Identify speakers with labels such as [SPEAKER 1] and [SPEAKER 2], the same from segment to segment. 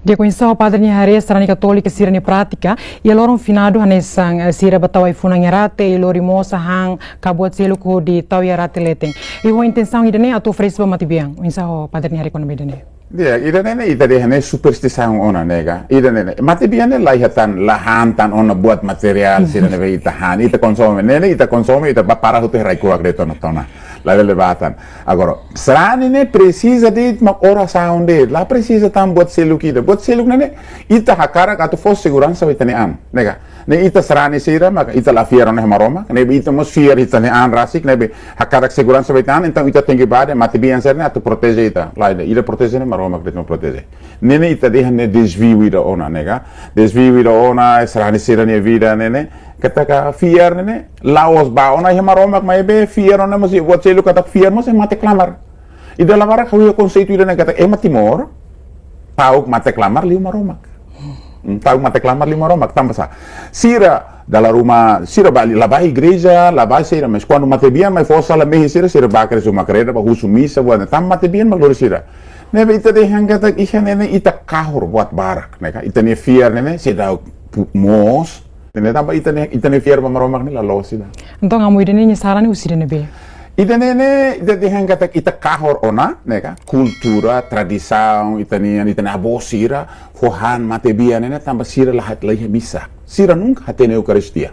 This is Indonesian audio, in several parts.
[SPEAKER 1] Dia começou a padrinha Haria, Strani Católica, Sirani Prática, e ela finado Hanesang, Sira Batawai Funangarate, e Lori Mosa Hang, Kabuat Seluko de Tauyarate Leteng. E a intenção idane a tu oferecer Matibiang, o padrinha Haria Konomi dane.
[SPEAKER 2] Dia, idane idane hane superstição ona nega. Idane Matibiang lahatan lahantan ona buat material sirane ve itahan, ita consome, ita para hute raikuak de tona. La levatan. Agora, será ne precisa de uma oração de, lá precisa tam buat seluk ne ita hakara katu fos segurança vitane an, nega. Ne ita será ne sira maka ita la fiera ne maroma, ne ita mos fiera ita ne an rasik, ne hakara segurança vitane, então ita tem que bade matibian serna atu protege ita, lá ida protege ne maroma que não protege. Ne ita de ne desvio ida ona, nega. Desvio ida ona, será ne sira ne vida ne Ketika fier ne laos ba ona he maromak mai be fier ona mas buat selu kata fier mas mate klamar ida lamara kawi konseito ida kata timor tauk mate klamar liu maromak tauk mate klamar liu maromak tambah sa sira dalam rumah sira bali labai igreja labai sira mas quando mate bian mai fossa la mehi sira bakre suma kreda ba husu misa buat tam mate bian maglor sira nebe ita de hangata ihane ita kahur buat barak neka ita ne fier ne sida mos Tene tambah itane fier maromak ni la losida.
[SPEAKER 1] Então amu idane ni sarani usirane be.
[SPEAKER 2] Itane ita hangata ita kahor ona, neka kultura, tradição, itane abosira, fohan matebia nene tambah sira lahat lahi misa. Sira nunca hatene Eucaristia.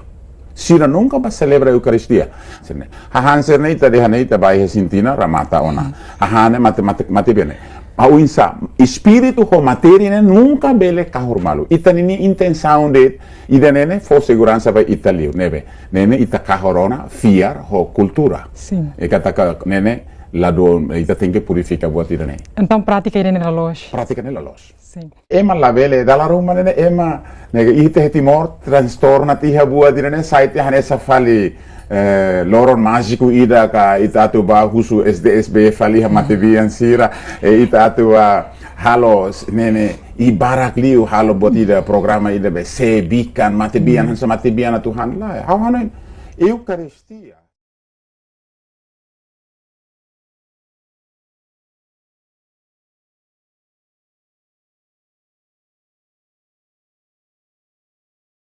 [SPEAKER 2] Sira nunca ba celebra Eucaristia. Serne. Hahan serne ita dehane ita bai hesintina ramata ona. Hahane matebia ne. Auinsa, espírito ou matéria nunca bele kahor malu. Ita nini intenção de ida nene for segurança vai italio nebe. Nene ita kahorona fiar ho cultura.
[SPEAKER 1] Sim.
[SPEAKER 2] E kata nene lado ita tem que purificar buat ida nene.
[SPEAKER 1] Então prática ida nela los.
[SPEAKER 2] Prática nela los.
[SPEAKER 1] Sim.
[SPEAKER 2] Ema la bele dalla Roma nene ema nega ita hetimor transtorna tiha buat ida nene saite hanesa fali loron mágico ida ka ita tu ba husu SDSB fali matibian sira ita tu halo nene ibarak liu halo buat ida programa ida be se bikan matibian hansa matibian Tuhan lah hawhanen Eucaristia